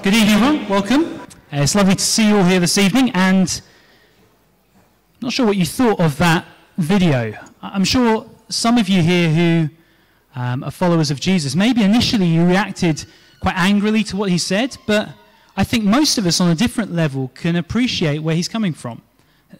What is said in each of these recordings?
Good evening, everyone. Welcome. It's lovely to see you all here this evening, and I'm not sure what you thought of that video. I'm sure some of you here who are followers of Jesus, maybe initially you reacted quite angrily to what he said, but I think most of us on a different level can appreciate where he's coming from.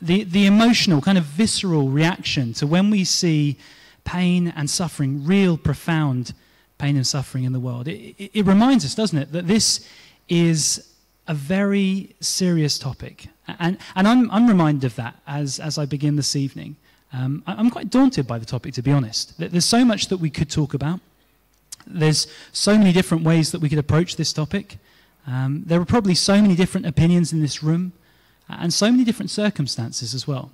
The emotional, kind of visceral reaction to when we see pain and suffering, real, profound pain and suffering in the world. It reminds us, doesn't it, that this is a very serious topic. And I'm reminded of that as I begin this evening. I'm quite daunted by the topic, to be honest. There's so much that we could talk about. There's so many different ways that we could approach this topic. There are probably so many different opinions in this room, and so many different circumstances as well.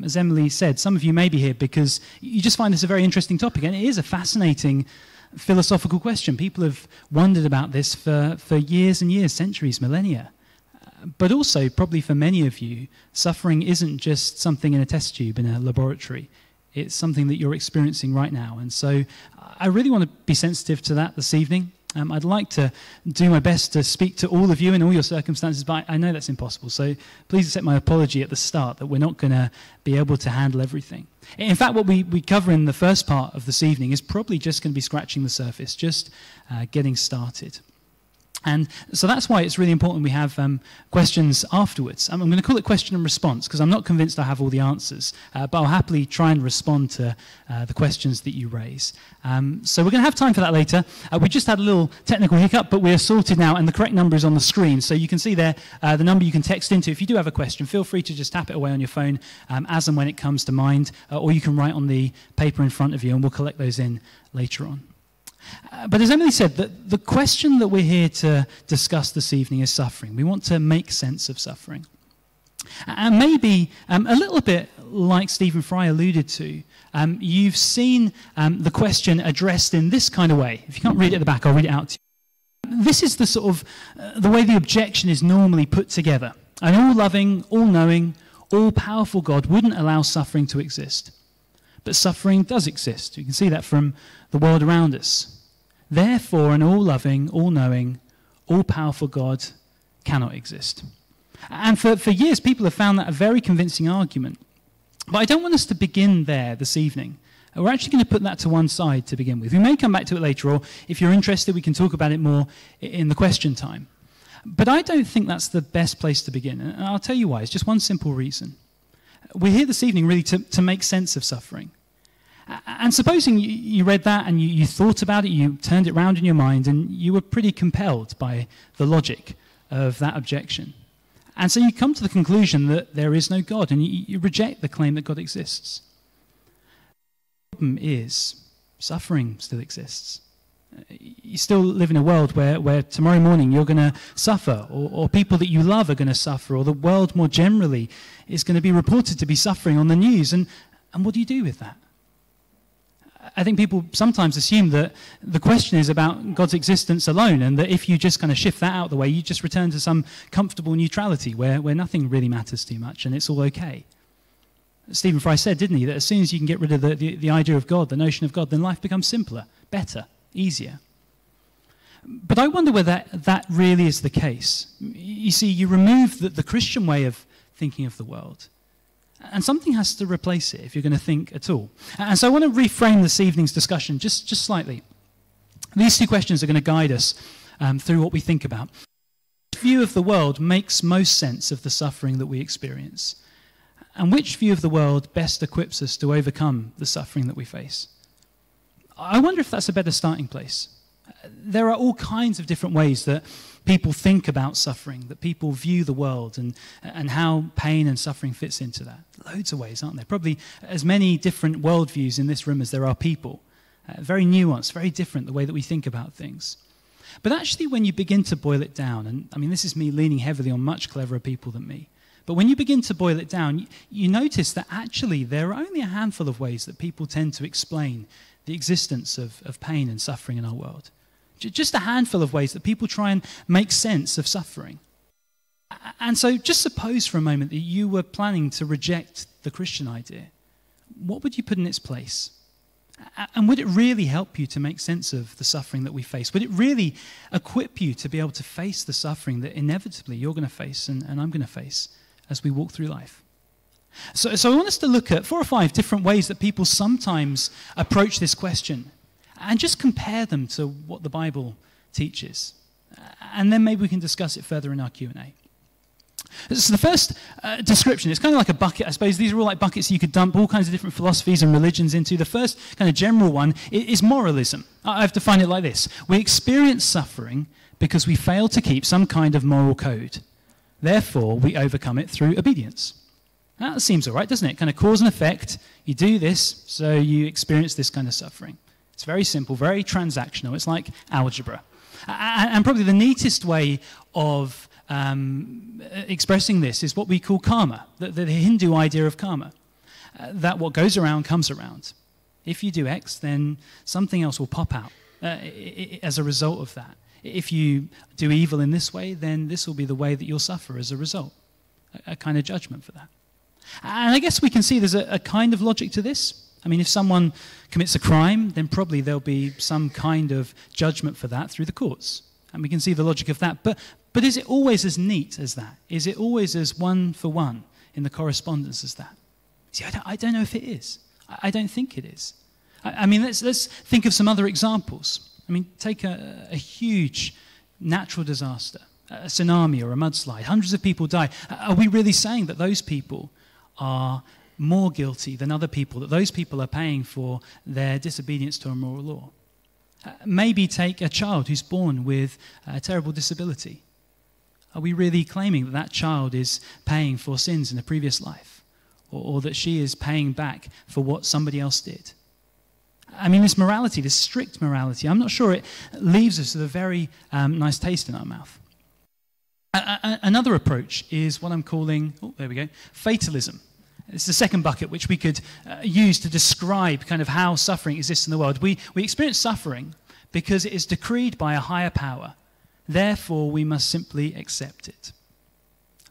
As Emily said, some of you may be here because you just find this a very interesting topic, and it is a fascinating philosophical question. People have wondered about this for years and years, centuries, millennia. But also, probably for many of you, suffering isn't just something in a test tube in a laboratory. It's something that you're experiencing right now. And so I really want to be sensitive to that this evening. I'd like to do my best to speak to all of you in all your circumstances, but I know that's impossible. So please accept my apology at the start that we're not going to be able to handle everything. In fact, what we cover in the first part of this evening is probably just going to be scratching the surface, just getting started. And so that's why it's really important we have questions afterwards. I'm going to call it question and response because I'm not convinced I have all the answers, but I'll happily try and respond to the questions that you raise. So we're going to have time for that later. We just had a little technical hiccup, but we're sorted now, and the correct number is on the screen. So you can see there the number you can text into. If you do have a question, feel free to just tap it away on your phone as and when it comes to mind, or you can write on the paper in front of you, and we'll collect those in later on. But as Emily said, the question that we're here to discuss this evening is suffering. We want to make sense of suffering. And maybe a little bit like Stephen Fry alluded to, you've seen the question addressed in this kind of way. If you can't read it at the back, I'll read it out to you. This is the sort of the way the objection is normally put together. An all-loving, all-knowing, all-powerful God wouldn't allow suffering to exist. But suffering does exist. You can see that from the world around us. Therefore, an all-loving, all-knowing, all-powerful God cannot exist. And for years, people have found that a very convincing argument. But I don't want us to begin there this evening. We're actually going to put that to one side to begin with. We may come back to it later, or if you're interested, we can talk about it more in the question time. But I don't think that's the best place to begin. And I'll tell you why. It's just one simple reason. We're here this evening really to make sense of suffering. And supposing you read that and you thought about it, you turned it round in your mind, and you were pretty compelled by the logic of that objection. And so you come to the conclusion that there is no God, and you reject the claim that God exists. The problem is, suffering still exists. You still live in a world where tomorrow morning you're going to suffer, or people that you love are going to suffer, or the world more generally is going to be reported to be suffering on the news. And what do you do with that? I think people sometimes assume that the question is about God's existence alone, and that if you just kind of shift that out of the way, you just return to some comfortable neutrality where nothing really matters too much and it's all okay. Stephen Fry said, didn't he, that as soon as you can get rid of the idea of God, the notion of God, then life becomes simpler, better, easier. But I wonder whether that really is the case. You see, you remove the Christian way of thinking of the world, and something has to replace it if you're going to think at all. And so I want to reframe this evening's discussion just slightly. These two questions are going to guide us through what we think about. Which view of the world makes most sense of the suffering that we experience? And which view of the world best equips us to overcome the suffering that we face? I wonder if that's a better starting place. There are all kinds of different ways that people think about suffering, that people view the world, and how pain and suffering fits into that. Loads of ways, aren't there? Probably as many different worldviews in this room as there are people. Very nuanced, very different, the way that we think about things. But actually, when you begin to boil it down, and I mean, this is me leaning heavily on much cleverer people than me, but when you begin to boil it down, you notice that actually there are only a handful of ways that people tend to explain the existence of pain and suffering in our world. Just a handful of ways that people try and make sense of suffering. And so just suppose for a moment that you were planning to reject the Christian idea. What would you put in its place? And would it really help you to make sense of the suffering that we face? Would it really equip you to be able to face the suffering that inevitably you're going to face and I'm going to face as we walk through life? So I want us to look at 4 or 5 different ways that people sometimes approach this question and just compare them to what the Bible teaches. And then maybe we can discuss it further in our Q&A. So the first description, it's kind of like a bucket, I suppose. These are all like buckets you could dump all kinds of different philosophies and religions into. The first kind of general one is moralism. I've defined it like this. We experience suffering because we fail to keep some kind of moral code. Therefore, we overcome it through obedience. That seems all right, doesn't it? Kind of cause and effect. You do this, so you experience this kind of suffering. It's very simple, very transactional. It's like algebra. And probably the neatest way of expressing this is what we call karma, the Hindu idea of karma, that what goes around comes around. If you do X, then something else will pop out as a result of that. If you do evil in this way, then this will be the way that you'll suffer as a result, a kind of judgment for that. And I guess we can see there's a kind of logic to this. I mean, if someone commits a crime, then probably there'll be some kind of judgment for that through the courts. And we can see the logic of that. But is it always as neat as that? Is it always as one for one in the correspondence as that? See, I don't know if it is. I don't think it is. I mean, let's think of some other examples. I mean, take a huge natural disaster, a tsunami or a mudslide. Hundreds of people die. Are we really saying that those people are more guilty than other people, that those people are paying for their disobedience to a moral law? Maybe take a child who's born with a terrible disability. Are we really claiming that that child is paying for sins in a previous life, or that she is paying back for what somebody else did? I mean, this morality, this strict morality, I'm not sure it leaves us with a very nice taste in our mouth. Another approach is what I'm calling, fatalism. It's the second bucket which we could use to describe kind of how suffering exists in the world. We experience suffering because it is decreed by a higher power. Therefore, we must simply accept it.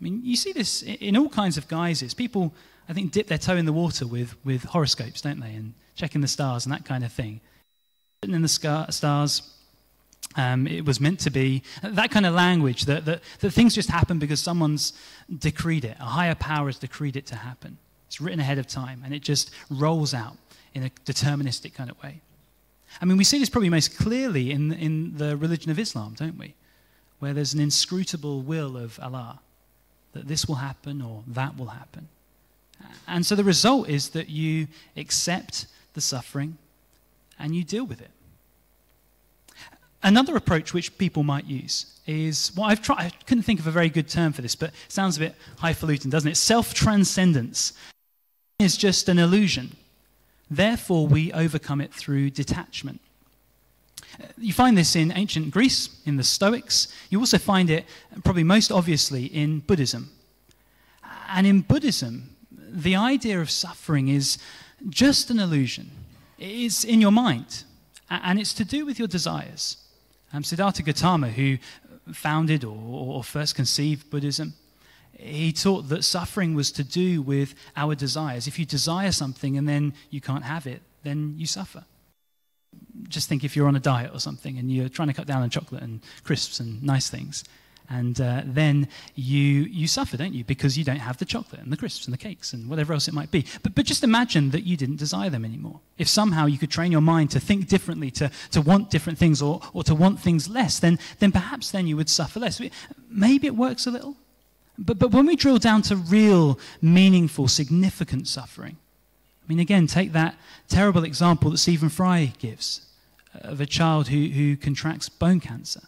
I mean, you see this in all kinds of guises. People, I think, dip their toe in the water with horoscopes, don't they, and checking the stars and that kind of thing. Written in the stars, it was meant to be, that kind of language, that things just happen because someone's decreed it. A higher power has decreed it to happen. It's written ahead of time, and it just rolls out in a deterministic kind of way. I mean, we see this probably most clearly in the religion of Islam, don't we? Where there's an inscrutable will of Allah, that this will happen or that will happen. And so the result is that you accept the suffering and you deal with it. Another approach which people might use is what I've tried. I couldn't think of a very good term for this, but it sounds a bit highfalutin, doesn't it? Self-transcendence is just an illusion. Therefore, we overcome it through detachment. You find this in ancient Greece, in the Stoics. You also find it probably most obviously in Buddhism. And in Buddhism, the idea of suffering is just an illusion. It's in your mind, and it's to do with your desires. Siddhartha Gautama, who founded or first conceived Buddhism, he taught that suffering was to do with our desires. If you desire something and then you can't have it, then you suffer. Just think if you're on a diet or something and you're trying to cut down on chocolate and crisps and nice things, and then you suffer, don't you? Because you don't have the chocolate and the crisps and the cakes and whatever else it might be. But just imagine that you didn't desire them anymore. If somehow you could train your mind to think differently, to want different things or to want things less, then perhaps then you would suffer less. Maybe it works a little. But when we drill down to real, meaningful, significant suffering, I mean, again, take that terrible example that Stephen Fry gives of a child who contracts bone cancer.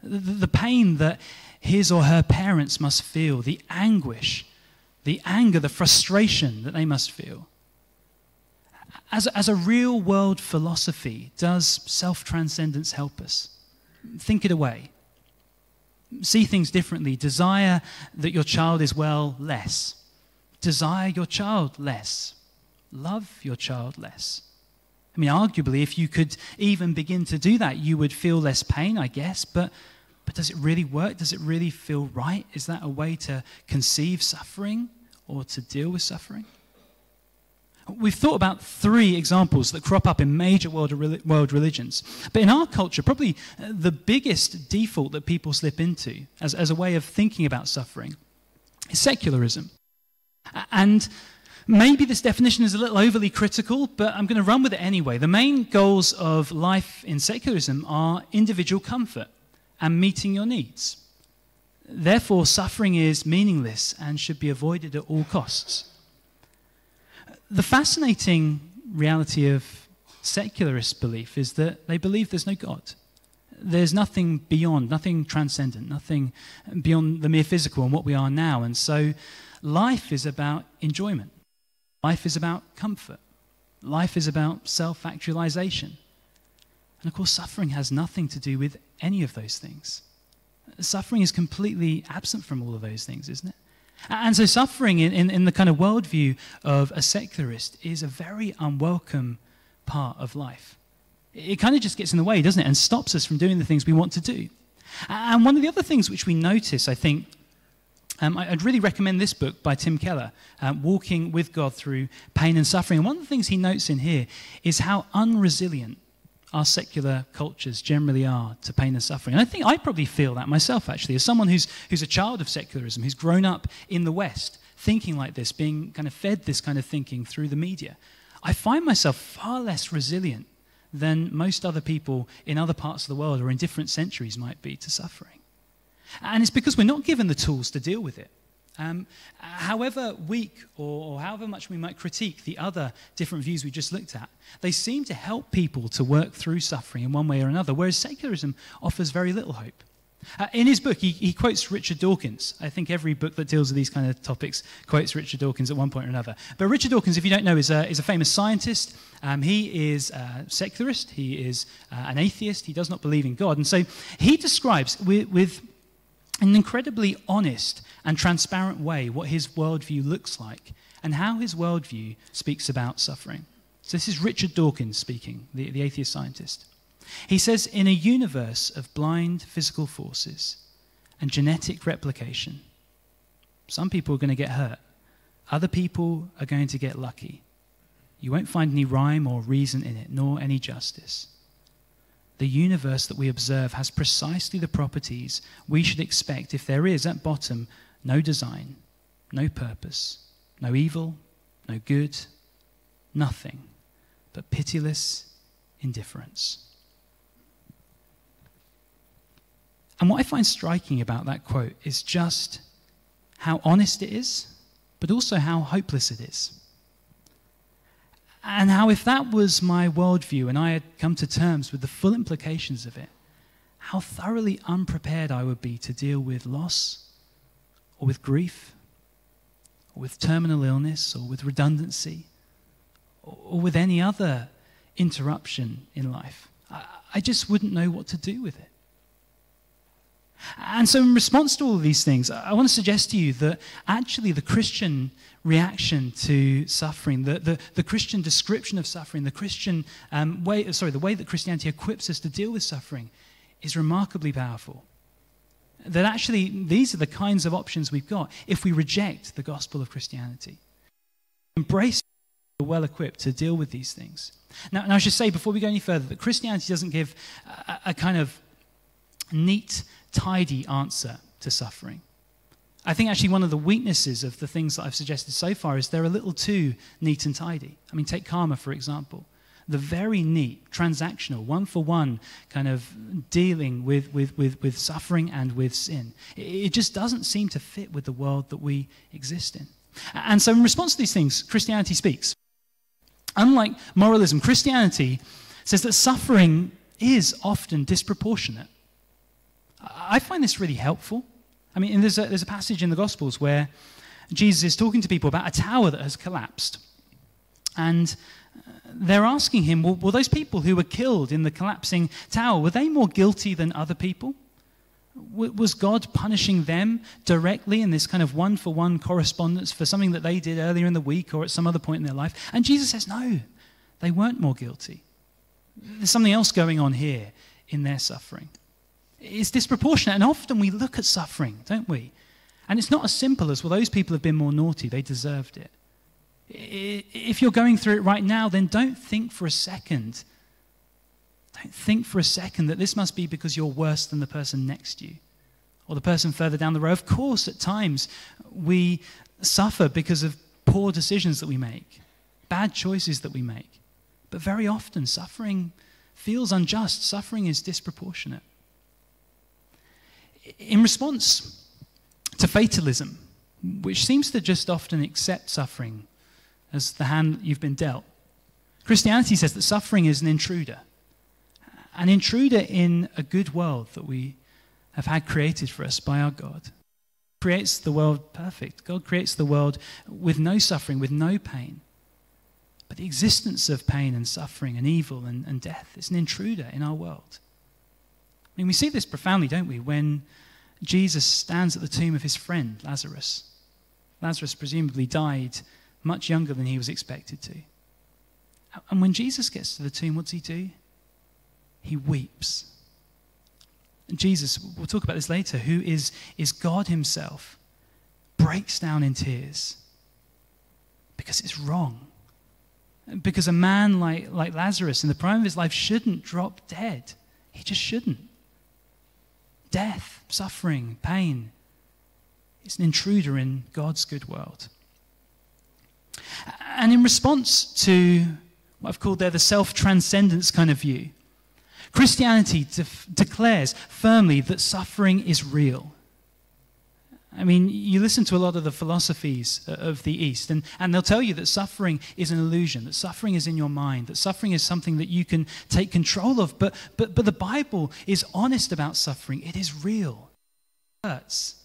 The pain that his or her parents must feel, the anguish, the anger, the frustration that they must feel. As a real-world philosophy, does self-transcendence help us? Think it away. See things differently. Desire that your child is well less. Desire your child less. Love your child less. I mean, arguably, if you could even begin to do that, you would feel less pain, I guess, but does it really work? Does it really feel right? Is that a way to conceive suffering or to deal with suffering? We've thought about 3 examples that crop up in major world religions. But in our culture, probably the biggest default that people slip into as a way of thinking about suffering is secularism. And maybe this definition is a little overly critical, but I'm going to run with it anyway. The main goals of life in secularism are individual comfort and meeting your needs. Therefore, suffering is meaningless and should be avoided at all costs. The fascinating reality of secularist belief is that they believe there's no God. There's nothing beyond, nothing transcendent, nothing beyond the mere physical and what we are now. And so life is about enjoyment. Life is about comfort. Life is about self-actualization. And of course, suffering has nothing to do with any of those things. Suffering is completely absent from all of those things, isn't it? And so suffering in the kind of worldview of a secularist is a very unwelcome part of life. It kind of just gets in the way, doesn't it, and stops us from doing the things we want to do. And one of the other things which we notice, I think, I'd really recommend this book by Tim Keller, Walking with God Through Pain and Suffering. And one of the things he notes in here is how unresilient our secular cultures generally are to pain and suffering. And I think I probably feel that myself, actually, as someone who's a child of secularism, who's grown up in the West, thinking like this, being kind of fed this kind of thinking through the media. I find myself far less resilient than most other people in other parts of the world or in different centuries might be to suffering. And it's because we're not given the tools to deal with it. However weak or however much we might critique the other different views we just looked at, they seem to help people to work through suffering in one way or another, whereas secularism offers very little hope. In his book, he quotes Richard Dawkins. I think every book that deals with these kind of topics quotes Richard Dawkins at one point or another. But Richard Dawkins, if you don't know, is a famous scientist. He is a secularist. He is an atheist. He does not believe in God. And so he describes with an incredibly honest and transparent way what his worldview looks like and how his worldview speaks about suffering. So this is Richard Dawkins speaking, the atheist scientist. He says, in a universe of blind physical forces and genetic replication, some people are going to get hurt. Other people are going to get lucky. You won't find any rhyme or reason in it, nor any justice. The universe that we observe has precisely the properties we should expect if there is, at bottom, no design, no purpose, no evil, no good, nothing but pitiless indifference. And what I find striking about that quote is just how honest it is, but also how hopeless it is. And how if that was my worldview and I had come to terms with the full implications of it, how thoroughly unprepared I would be to deal with loss, or with grief, or with terminal illness, or with redundancy, or with any other interruption in life. I just wouldn't know what to do with it. And so in response to all of these things, I want to suggest to you that actually the Christian reaction to suffering, the Christian description of suffering, the Christian the way that Christianity equips us to deal with suffering is remarkably powerful. That actually these are the kinds of options we've got if we reject the gospel of Christianity. Embrace we're well equipped to deal with these things. Now I should say before we go any further that Christianity doesn't give a kind of neat, tidy answer to suffering. I think actually one of the weaknesses of the things that I've suggested so far is they're a little too neat and tidy. I mean, take karma, for example. The very neat, transactional, one-for-one kind of dealing with suffering and with sin. It just doesn't seem to fit with the world that we exist in. And so in response to these things, Christianity speaks. Unlike moralism, Christianity says that suffering is often disproportionate. I find this really helpful. I mean, there's a passage in the Gospels where Jesus is talking to people about a tower that has collapsed. And they're asking him, well, those people who were killed in the collapsing tower, were they more guilty than other people? Was God punishing them directly in this kind of one-for-one correspondence for something that they did earlier in the week or at some other point in their life? And Jesus says, no, they weren't more guilty. There's something else going on here in their suffering. It's disproportionate, and often we look at suffering, don't we? And it's not as simple as, well, those people have been more naughty, they deserved it. If you're going through it right now, then don't think for a second that this must be because you're worse than the person next to you or the person further down the road. Of course, at times we suffer because of poor decisions that we make, bad choices that we make. But very often suffering feels unjust. Suffering is disproportionate. In response to fatalism, which seems to just often accept suffering as the hand that you've been dealt, Christianity says that suffering is an intruder in a good world that we have had created for us by our God. God creates the world perfect. God creates the world with no suffering, with no pain. But the existence of pain and suffering and evil and death is an intruder in our world. I mean, we see this profoundly, don't we, when Jesus stands at the tomb of his friend, Lazarus. Lazarus presumably died much younger than he was expected to. And when Jesus gets to the tomb, what does he do? He weeps. And Jesus, we'll talk about this later, who is God himself, breaks down in tears because it's wrong. Because a man like Lazarus in the prime of his life shouldn't drop dead. He just shouldn't. Death, suffering, pain, it's an intruder in God's good world. And in response to what I've called there the self-transcendence kind of view, Christianity declares firmly that suffering is real. I mean, you listen to a lot of the philosophies of the East, and they'll tell you that suffering is an illusion, that suffering is in your mind, that suffering is something that you can take control of. But the Bible is honest about suffering. It is real. It hurts.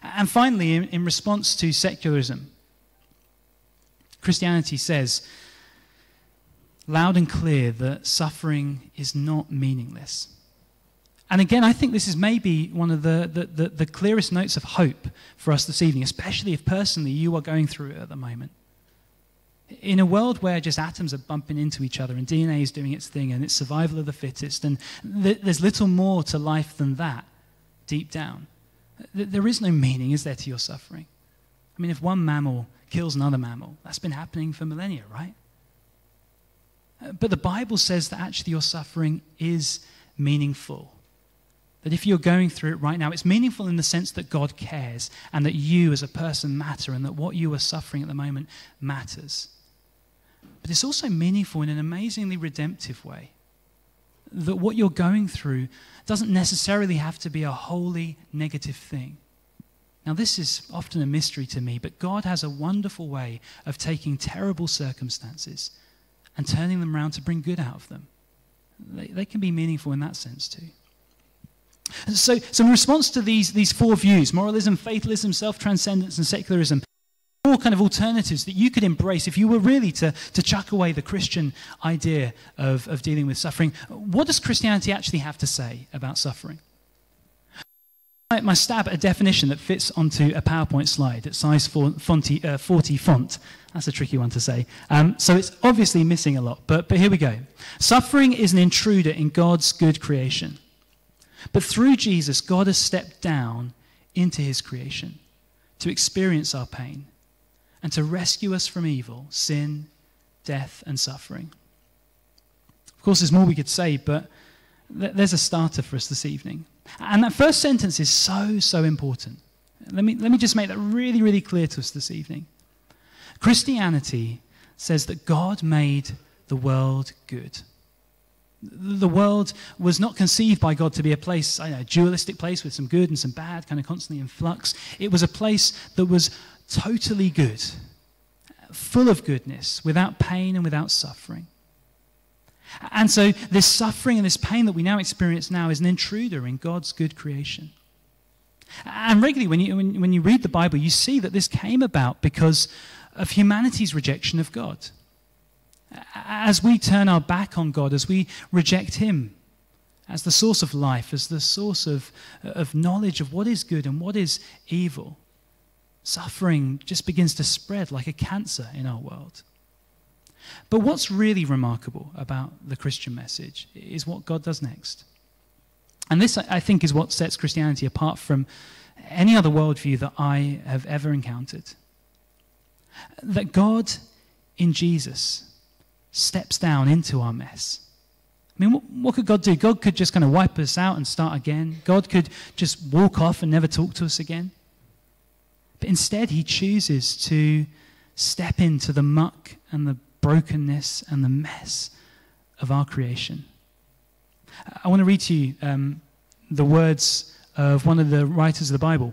And finally, in response to secularism, Christianity says loud and clear that suffering is not meaningless. And again, I think this is maybe one of the clearest notes of hope for us this evening, especially if personally you are going through it at the moment. In a world where just atoms are bumping into each other and DNA is doing its thing and it's survival of the fittest, and there's little more to life than that deep down. There is no meaning, is there, to your suffering? I mean, if one mammal kills another mammal, that's been happening for millennia, right? But the Bible says that actually your suffering is meaningful. That if you're going through it right now, it's meaningful in the sense that God cares and that you as a person matter and that what you are suffering at the moment matters. But it's also meaningful in an amazingly redemptive way. That what you're going through doesn't necessarily have to be a wholly negative thing. Now, this is often a mystery to me, but God has a wonderful way of taking terrible circumstances and turning them around to bring good out of them. They can be meaningful in that sense too. So in response to these four views, moralism, fatalism, self-transcendence, and secularism, four kind of alternatives that you could embrace if you were really to chuck away the Christian idea of dealing with suffering, what does Christianity actually have to say about suffering? My stab at a definition that fits onto a PowerPoint slide at size 40 font. That's a tricky one to say. So it's obviously missing a lot, but here we go. Suffering is an intruder in God's good creation. But through Jesus, God has stepped down into his creation to experience our pain and to rescue us from evil, sin, death, and suffering. Of course, there's more we could say, but there's a starter for us this evening. And that first sentence is so important. Let me just make that really, really clear to us this evening. Christianity says that God made the world good. The world was not conceived by God to be a place, a dualistic place with some good and some bad, kind of constantly in flux. It was a place that was totally good, full of goodness, without pain and without suffering. And so this suffering and this pain that we now experience now is an intruder in God's good creation. And regularly, when you read the Bible, you see that this came about because of humanity's rejection of God. As we turn our back on God, as we reject him as the source of life, as the source of knowledge of what is good and what is evil, suffering just begins to spread like a cancer in our world. But what's really remarkable about the Christian message is what God does next. And this, I think, is what sets Christianity apart from any other worldview that I have ever encountered. That God in Jesus steps down into our mess. I mean, what could God do? God could just kind of wipe us out and start again. God could just walk off and never talk to us again. But instead, he chooses to step into the muck and the brokenness and the mess of our creation. I want to read to you the words of one of the writers of the Bible.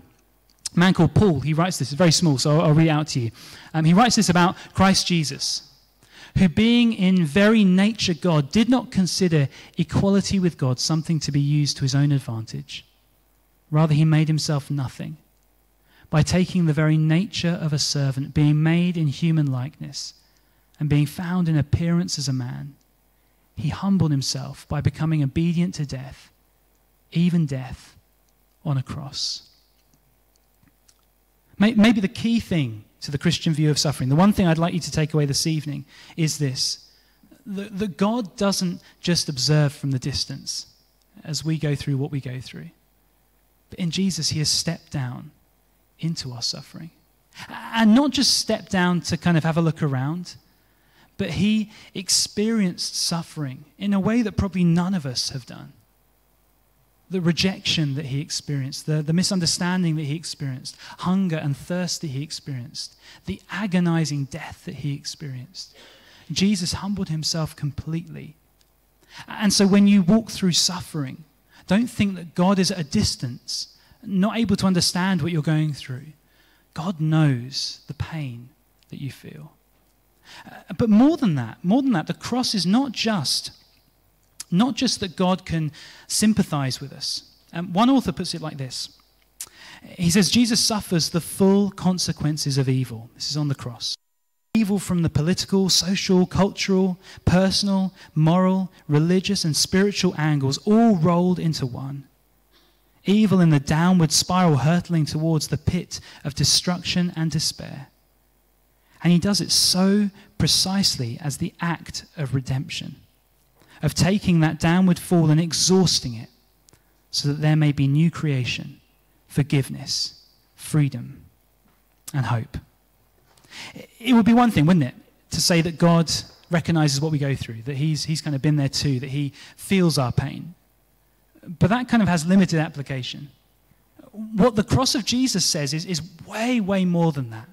A man called Paul, he writes this, it's very small, so I'll read it out to you. He writes this about Christ Jesus, who being in very nature God, did not consider equality with God something to be used to his own advantage. Rather, he made himself nothing by taking the very nature of a servant, being made in human likeness, and being found in appearance as a man. He humbled himself by becoming obedient to death, even death on a cross. Maybe the key thing to the Christian view of suffering, the one thing I'd like you to take away this evening is this, that God doesn't just observe from the distance as we go through what we go through. But in Jesus, he has stepped down into our suffering. And not just stepped down to kind of have a look around, but he experienced suffering in a way that probably none of us have done. The rejection that he experienced, the misunderstanding that he experienced, hunger and thirst that he experienced, the agonizing death that he experienced. Jesus humbled himself completely. And so when you walk through suffering, don't think that God is at a distance, not able to understand what you're going through. God knows the pain that you feel. But more than that, the cross is not just that God can sympathize with us. One author puts it like this. He says, Jesus suffers the full consequences of evil. This is on the cross. Evil from the political, social, cultural, personal, moral, religious, and spiritual angles all rolled into one. Evil in the downward spiral hurtling towards the pit of destruction and despair. And he does it so precisely as the act of redemption, of taking that downward fall and exhausting it so that there may be new creation, forgiveness, freedom, and hope. It would be one thing, wouldn't it, to say that God recognizes what we go through, that he's kind of been there too, that he feels our pain. But that kind of has limited application. What the cross of Jesus says is way, way more than that.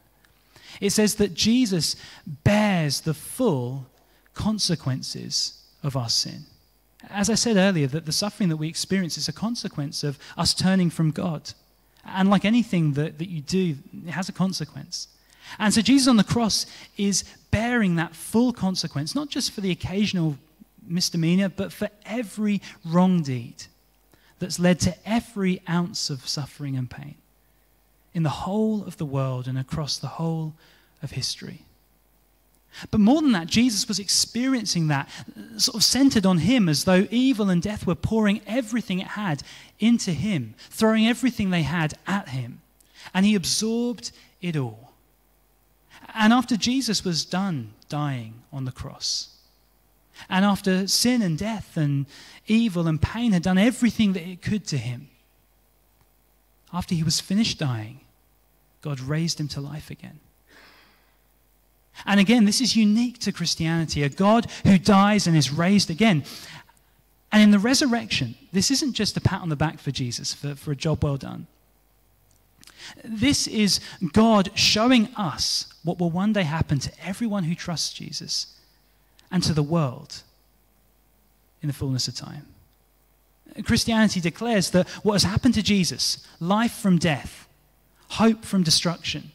It says that Jesus bears the full consequences of our sin. As I said earlier, that the suffering that we experience is a consequence of us turning from God. And like anything that you do, it has a consequence. And so Jesus on the cross is bearing that full consequence, not just for the occasional misdemeanor, but for every wrong deed that's led to every ounce of suffering and pain in the whole of the world and across the whole of history. But more than that, Jesus was experiencing that sort of centered on him, as though evil and death were pouring everything it had into him, throwing everything they had at him. And he absorbed it all. And after Jesus was done dying on the cross, and after sin and death and evil and pain had done everything that it could to him, after he was finished dying, God raised him to life again. And again, this is unique to Christianity, a God who dies and is raised again. And in the resurrection, this isn't just a pat on the back for Jesus, for a job well done. This is God showing us what will one day happen to everyone who trusts Jesus and to the world in the fullness of time. Christianity declares that what has happened to Jesus, life from death, hope from destruction,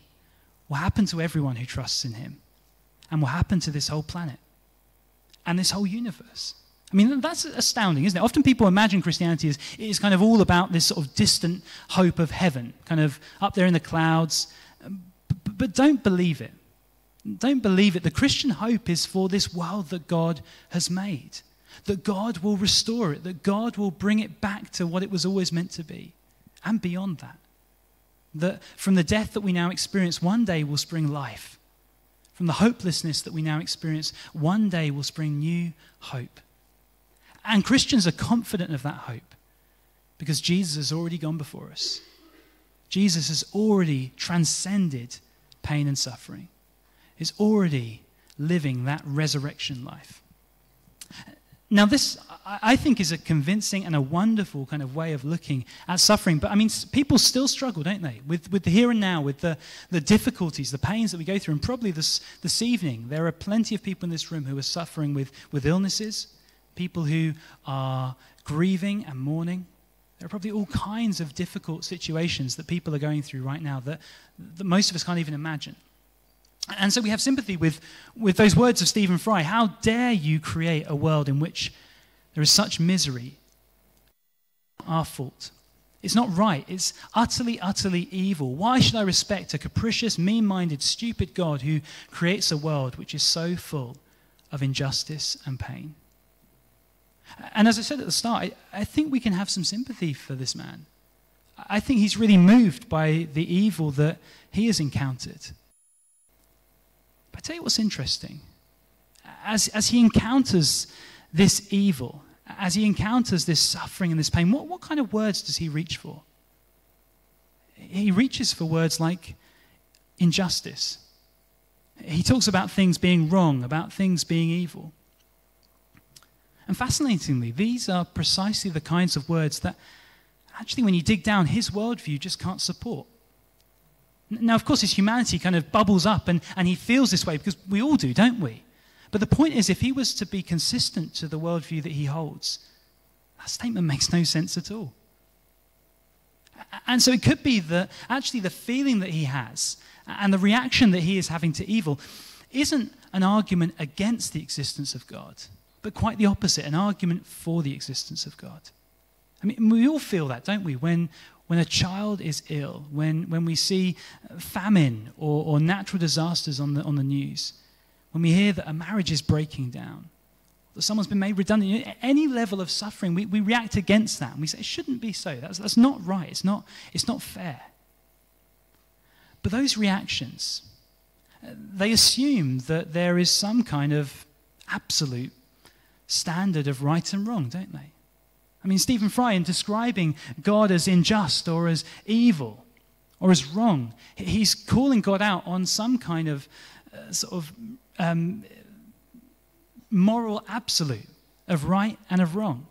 will happen to everyone who trusts in him, and will happen to this whole planet and this whole universe. I mean, that's astounding, isn't it? Often people imagine Christianity is kind of all about this sort of distant hope of heaven, kind of up there in the clouds. But don't believe it. Don't believe it. The Christian hope is for this world that God has made, that God will restore it, that God will bring it back to what it was always meant to be, and beyond that. That from the death that we now experience, one day will spring life. From the hopelessness that we now experience, one day will spring new hope. And Christians are confident of that hope because Jesus has already gone before us. Jesus has already transcended pain and suffering. is already living that resurrection life. Now this, I think, is a convincing and a wonderful kind of way of looking at suffering. But I mean, people still struggle, don't they, with the here and now, with the difficulties, the pains that we go through. And probably this evening, there are plenty of people in this room who are suffering with illnesses, people who are grieving and mourning. There are probably all kinds of difficult situations that people are going through right now that most of us can't even imagine. And so we have sympathy with those words of Stephen Fry. How dare you create a world in which there is such misery? Our fault. It's not right. It's utterly, utterly evil. Why should I respect a capricious, mean-minded, stupid God who creates a world which is so full of injustice and pain? And as I said at the start, I think we can have some sympathy for this man. I think he's really moved by the evil that he has encountered. But I tell you what's interesting. As he encounters this evil, as he encounters this suffering and this pain, what kind of words does he reach for? He reaches for words like injustice. He talks about things being wrong, about things being evil. And fascinatingly, these are precisely the kinds of words that actually, when you dig down, his worldview just can't support. Now, of course, his humanity kind of bubbles up and he feels this way because we all do, don't we? But the point is, if he was to be consistent to the worldview that he holds, that statement makes no sense at all. And so it could be that actually the feeling that he has and the reaction that he is having to evil isn't an argument against the existence of God, but quite the opposite, an argument for the existence of God. I mean, we all feel that, don't we? When a child is ill, when we see famine or natural disasters on the news, when we hear that a marriage is breaking down, that someone's been made redundant, any level of suffering, we react against that and we say it shouldn't be so. That's not right. It's not fair. But those reactions, they assume that there is some kind of absolute standard of right and wrong, don't they? I mean, Stephen Fry, in describing God as unjust or as evil or as wrong, he's calling God out on some kind of moral absolute of right and of wrong.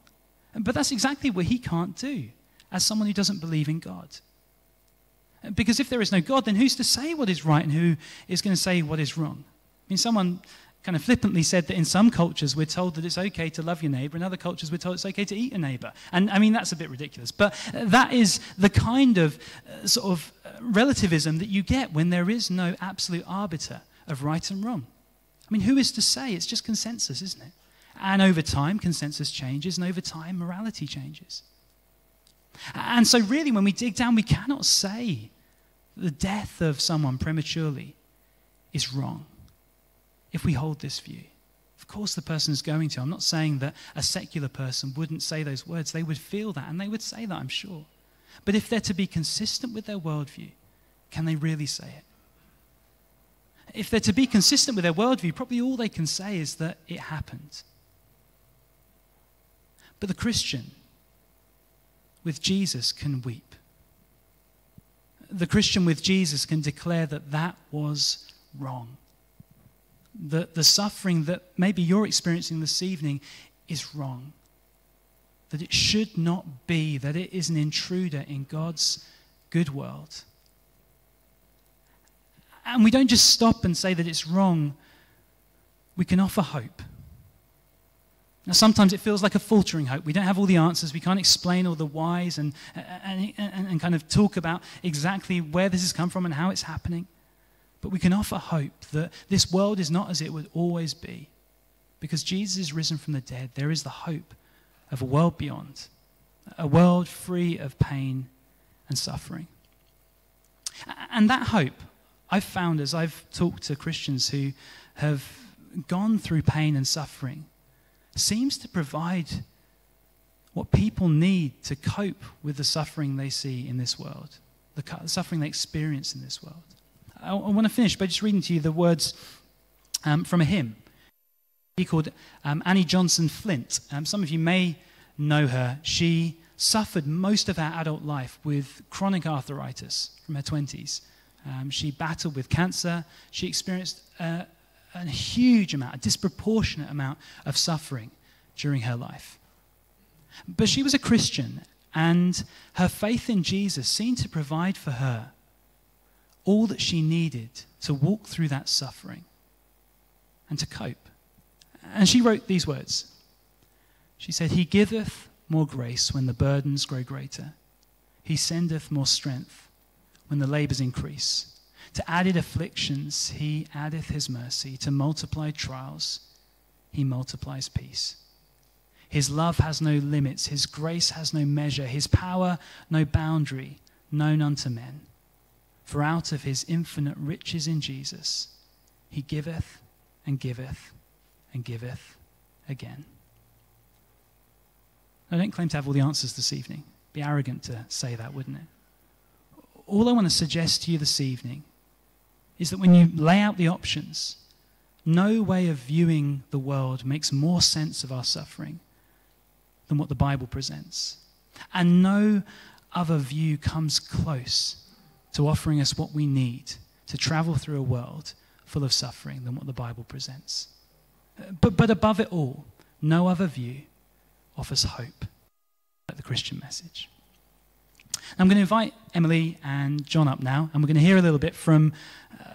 But that's exactly what he can't do as someone who doesn't believe in God. Because if there is no God, then who's to say what is right and who is going to say what is wrong? I mean, someone kind of flippantly said that in some cultures we're told that it's okay to love your neighbor, in other cultures we're told it's okay to eat a neighbor. And I mean, that's a bit ridiculous, but that is the kind of relativism that you get when there is no absolute arbiter of right and wrong. I mean, who is to say? It's just consensus, isn't it? And over time, consensus changes, and over time, morality changes. And so really, when we dig down, we cannot say the death of someone prematurely is wrong if we hold this view. Of course the person is going to. I'm not saying that a secular person wouldn't say those words. They would feel that, and they would say that, I'm sure. But if they're to be consistent with their worldview, can they really say it? If they're to be consistent with their worldview, probably all they can say is that it happened. But the Christian with Jesus can weep. The Christian with Jesus can declare that that was wrong. That the suffering that maybe you're experiencing this evening is wrong. That it should not be, that it is an intruder in God's good world. And we don't just stop and say that it's wrong. We can offer hope. Now, sometimes it feels like a faltering hope. We don't have all the answers. We can't explain all the whys and kind of talk about exactly where this has come from and how it's happening. But we can offer hope that this world is not as it would always be. Because Jesus is risen from the dead, there is the hope of a world beyond, a world free of pain and suffering. And that hope, I've found as I've talked to Christians who have gone through pain and suffering, seems to provide what people need to cope with the suffering they see in this world, the suffering they experience in this world. I want to finish by just reading to you the words from a hymn called Annie Johnson Flint. Some of you may know her. She suffered most of her adult life with chronic arthritis from her 20s. She battled with cancer. She experienced a huge amount, a disproportionate amount of suffering during her life. But she was a Christian, and her faith in Jesus seemed to provide for her all that she needed to walk through that suffering and to cope. And she wrote these words. She said, "He giveth more grace when the burdens grow greater. He sendeth more strength when the labours increase. To added afflictions he addeth his mercy. To multiplied trials he multiplies peace. His love has no limits. His grace has no measure. His power no boundary known unto men. For out of his infinite riches in Jesus he giveth and giveth and giveth again." I don't claim to have all the answers this evening. It'd be arrogant to say that, wouldn't it? All I want to suggest to you this evening is that when you lay out the options, no way of viewing the world makes more sense of our suffering than what the Bible presents. And no other view comes close to offering us what we need to travel through a world full of suffering than what the Bible presents. But above it all, no other view offers hope like the Christian message. I'm going to invite Emily and John up now, and we're going to hear a little bit from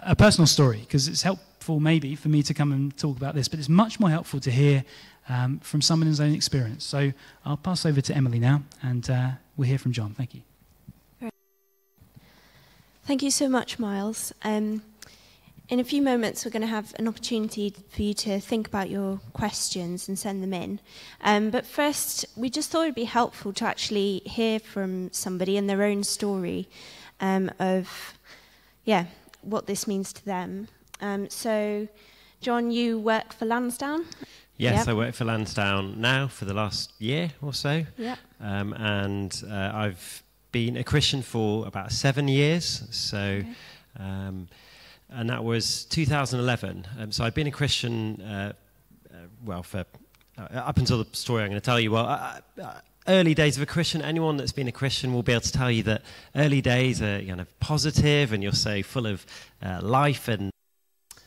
a personal story, because it's helpful maybe for me to come and talk about this, but it's much more helpful to hear from someone's own experience. So I'll pass over to Emily now, and we'll hear from John. Thank you. Thank you so much, Miles. In a few moments, we're going to have an opportunity for you to think about your questions and send them in. But first, we just thought it would be helpful to actually hear from somebody and their own story of what this means to them. So, John, you work for Lansdowne? Yes, yep. I work for Lansdowne now for the last year or so. Yep. And I've been a Christian for about 7 years. So... Okay. And that was 2011. So I've been a Christian, for up until the story I'm going to tell you. Early days of a Christian, anyone that's been a Christian will be able to tell you that early days are kind of positive, and you're so full of life and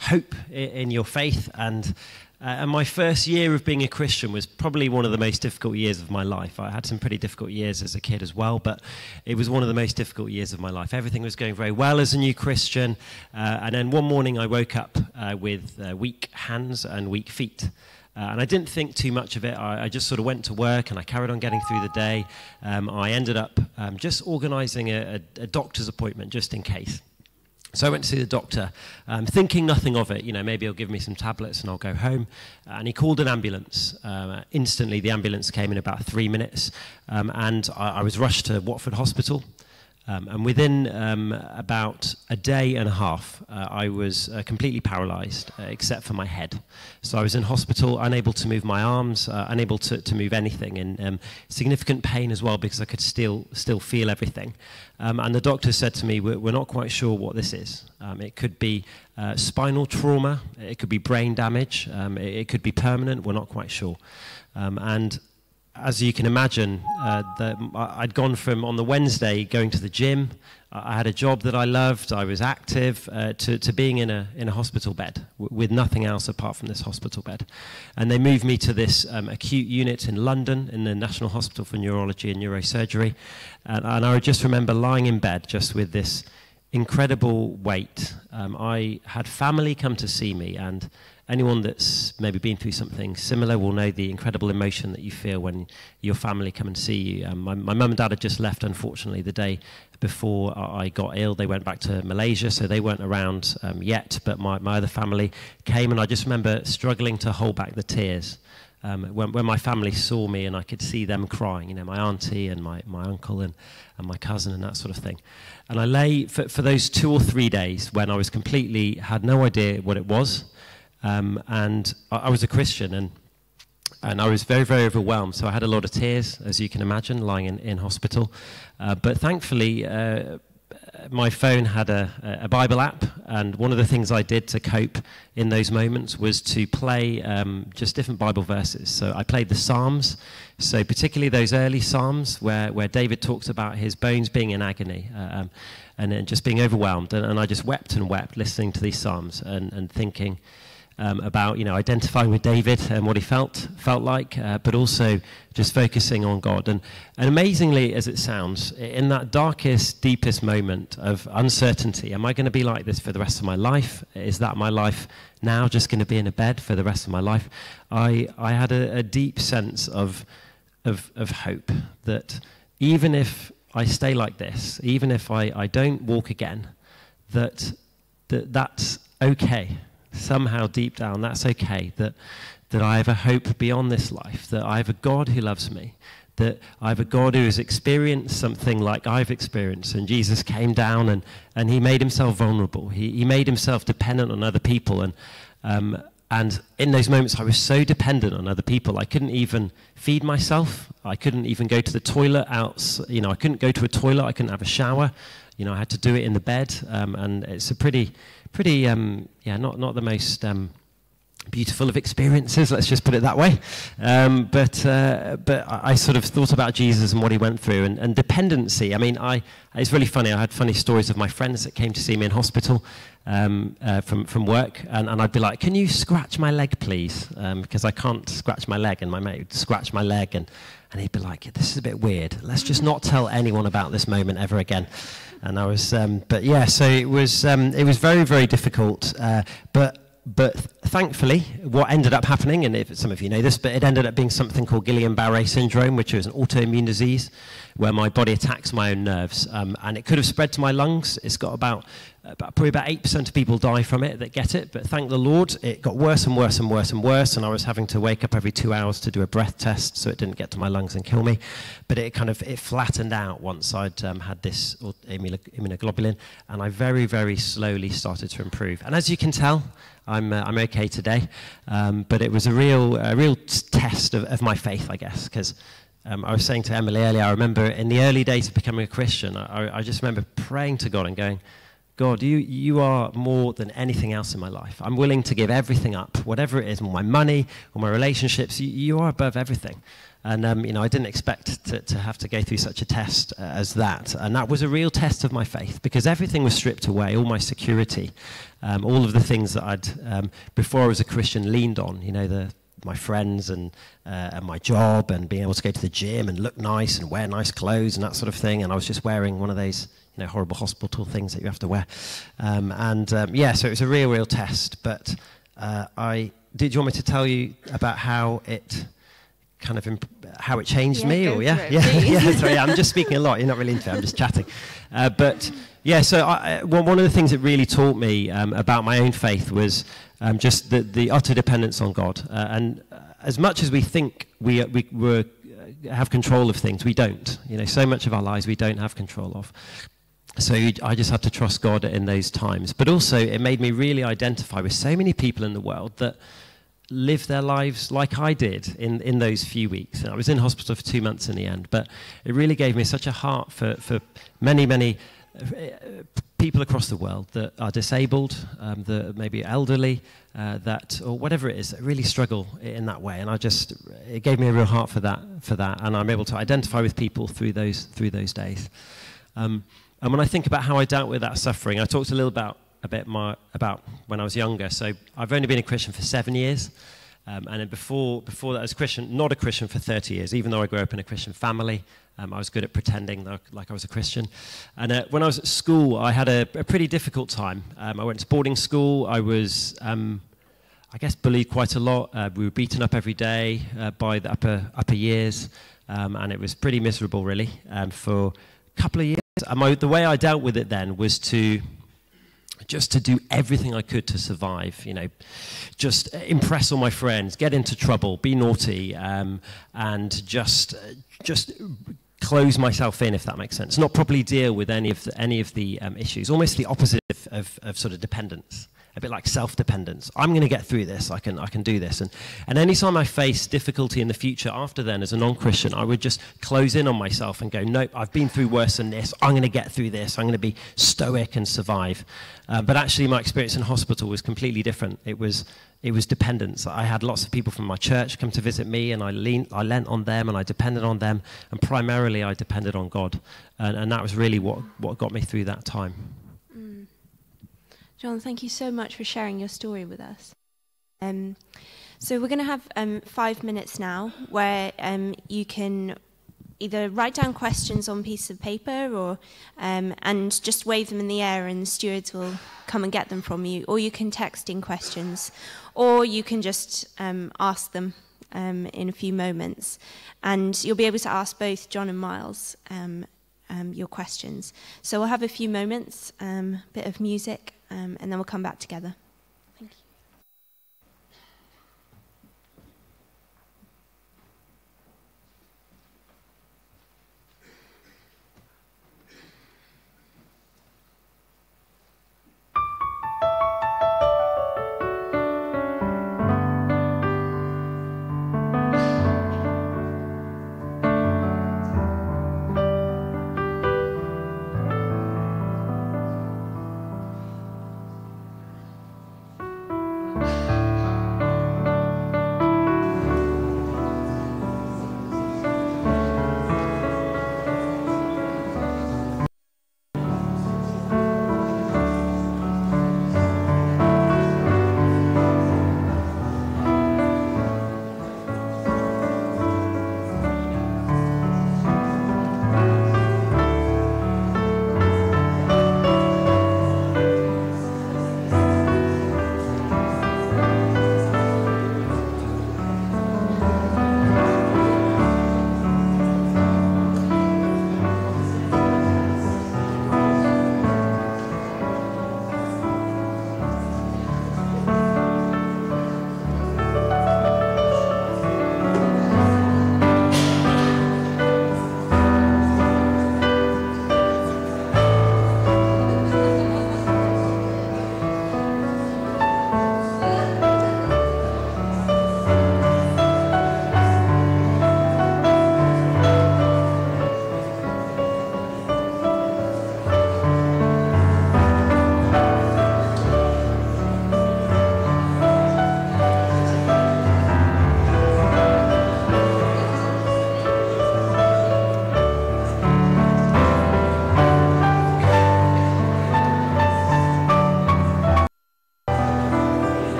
hope in your faith. And my first year of being a Christian was probably one of the most difficult years of my life. I had some pretty difficult years as a kid as well, but it was one of the most difficult years of my life. Everything was going very well as a new Christian, and then one morning I woke up with weak hands and weak feet. And I didn't think too much of it. I just sort of went to work and I carried on getting through the day. I ended up just organising a doctor's appointment just in case. So I went to see the doctor, thinking nothing of it. You know, maybe he'll give me some tablets and I'll go home. And he called an ambulance. Instantly, the ambulance came in about 3 minutes. And I was rushed to Watford Hospital. And within about a day and a half, I was completely paralysed, except for my head. So I was in hospital, unable to move my arms, unable to move anything, in significant pain as well, because I could still feel everything. And the doctor said to me, we're not quite sure what this is. It could be spinal trauma, it could be brain damage, it could be permanent, we're not quite sure. And as you can imagine, I'd gone from, on the Wednesday, going to the gym. I had a job that I loved. I was active, to being in a hospital bed with nothing else apart from this hospital bed. And they moved me to this acute unit in London, in the National Hospital for Neurology and Neurosurgery. And I just remember lying in bed just with this incredible weight. I had family come to see me, and anyone that's maybe been through something similar will know the incredible emotion that you feel when your family come and see you. My mum and dad had just left, unfortunately, the day before I got ill. They went back to Malaysia, so they weren't around yet, but my other family came, and I just remember struggling to hold back the tears. When my family saw me and I could see them crying, you know, my auntie and my uncle and my cousin and that sort of thing. And I lay for those 2 or 3 days when I was had no idea what it was. And I was a Christian, and I was very, very overwhelmed. So I had a lot of tears, as you can imagine, lying in hospital. But thankfully, my phone had a Bible app, and one of the things I did to cope in those moments was to play just different Bible verses. So I played the Psalms, so particularly those early Psalms where David talks about his bones being in agony and then just being overwhelmed. And I just wept and wept listening to these Psalms and thinking about, identifying with David and what he felt like, but also just focusing on God. And amazingly, as it sounds, in that darkest, deepest moment of uncertainty, am I going to be like this for the rest of my life? Is that my life now, just going to be in a bed for the rest of my life? I had a deep sense of hope that even if I stay like this, even if I don't walk again, that's okay. Somehow deep down, that's okay, that I have a hope beyond this life, that I have a God who loves me, that I have a God who has experienced something like I've experienced, and Jesus came down and he made himself vulnerable. He made himself dependent on other people, and in those moments I was so dependent on other people, I couldn't even feed myself, I couldn't even go to the toilet out, I couldn't go to a toilet, I couldn't have a shower, I had to do it in the bed, and it's a pretty not the most beautiful of experiences, let's just put it that way. But I sort of thought about Jesus and what he went through, and dependency. I mean, it's really funny. I had funny stories of my friends that came to see me in hospital from work, and I'd be like, "Can you scratch my leg, please?" Because I can't scratch my leg, and my mate would scratch my leg, and he'd be like, "This is a bit weird. Let's just not tell anyone about this moment ever again." And I was, so it was very, very difficult. But thankfully, what ended up happening, and if some of you know this, but it ended up being something called Guillain-Barré syndrome, which is an autoimmune disease where my body attacks my own nerves, and it could have spread to my lungs. It's got probably about 8% of people die from it that get it, but thank the Lord, it got worse and worse and worse and worse, and I was having to wake up every 2 hours to do a breath test so it didn't get to my lungs and kill me. But it flattened out once I'd had this immunoglobulin, and I very, very slowly started to improve. And as you can tell, I'm okay today, but it was a real test of my faith, I guess, because I was saying to Emily earlier, I remember in the early days of becoming a Christian, I just remember praying to God and going, "God, you are more than anything else in my life. I'm willing to give everything up, whatever it is, my money or my relationships. You are above everything." And I didn't expect to have to go through such a test as that. And that was a real test of my faith, because everything was stripped away, all my security, all of the things that I'd, before I was a Christian, leaned on, my friends and my job and being able to go to the gym and look nice and wear nice clothes and that sort of thing. And I was just wearing one of those horrible hospital things that you have to wear. So it was a real test. But did you want me to tell you about how it how it changed me? Sorry, I'm just speaking a lot. You're not really into it. I'm just chatting. One of the things that really taught me about my own faith was just the utter dependence on God. And as much as we think we have control of things, we don't. So much of our lives we don't have control of. So I just had to trust God in those times. But also it made me really identify with so many people in the world that live their lives like I did in those few weeks. And I was in hospital for 2 months in the end, but it really gave me such a heart for many people across the world that are disabled, that maybe elderly, or whatever it is, that really struggle in that way. And it gave me a real heart for that, and I'm able to identify with people through those days. And when I think about how I dealt with that suffering, I talked a little bit more about when I was younger. So I've only been a Christian for 7 years, and then before that I was not a Christian for 30 years, even though I grew up in a Christian family. I was good at pretending like I was a Christian. And when I was at school, I had a pretty difficult time. I went to boarding school. I was, I guess, bullied quite a lot. We were beaten up every day by the upper years, and it was pretty miserable, really, for a couple of years. And the way I dealt with it then was to do everything I could to survive, just impress all my friends, get into trouble, be naughty, and just close myself in, if that makes sense. Not properly deal with any of the issues. Almost the opposite of sort of dependence. a bit like self-dependence. I'm going to get through this. I can do this. And any time I face difficulty in the future after then as a non-Christian, I would just close in on myself and go, nope, I've been through worse than this. I'm going to get through this. I'm going to be stoic and survive. But actually my experience in hospital was completely different. It was dependence. I had lots of people from my church come to visit me, and I lent on them, and I depended on them, and primarily I depended on God. And that was really what got me through that time. John, thank you so much for sharing your story with us. So we're going to have 5 minutes now where you can either write down questions on a piece of paper or and just wave them in the air and the stewards will come and get them from you, or you can text in questions, or you can just ask them in a few moments, and you'll be able to ask both John and Miles your questions. So we'll have a few moments, bit of music, and then we'll come back together. Thank you.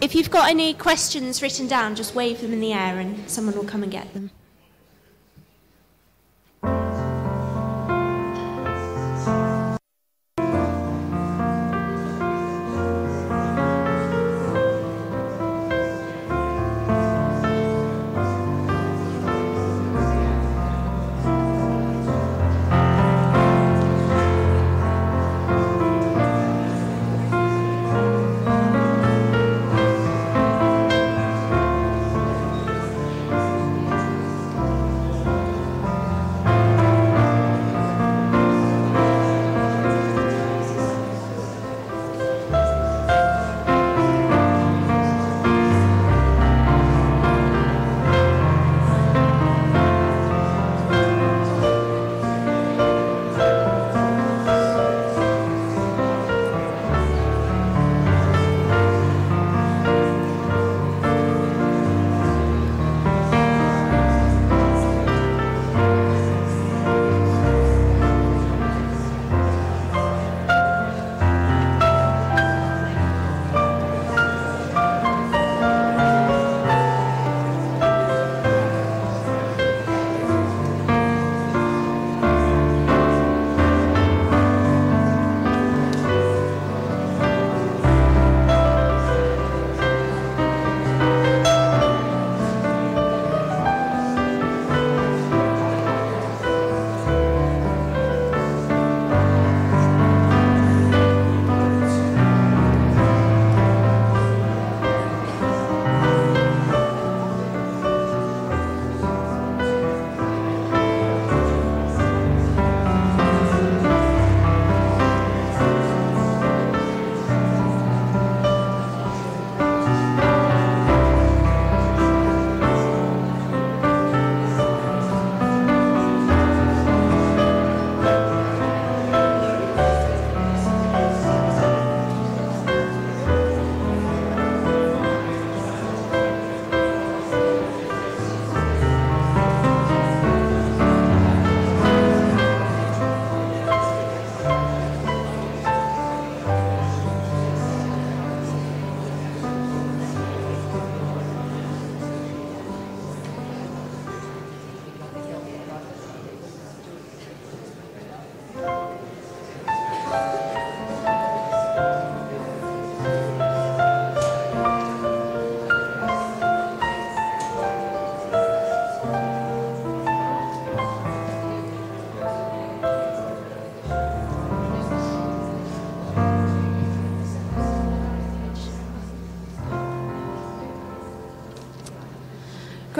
If you've got any questions written down, just wave them in the air and someone will come and get them.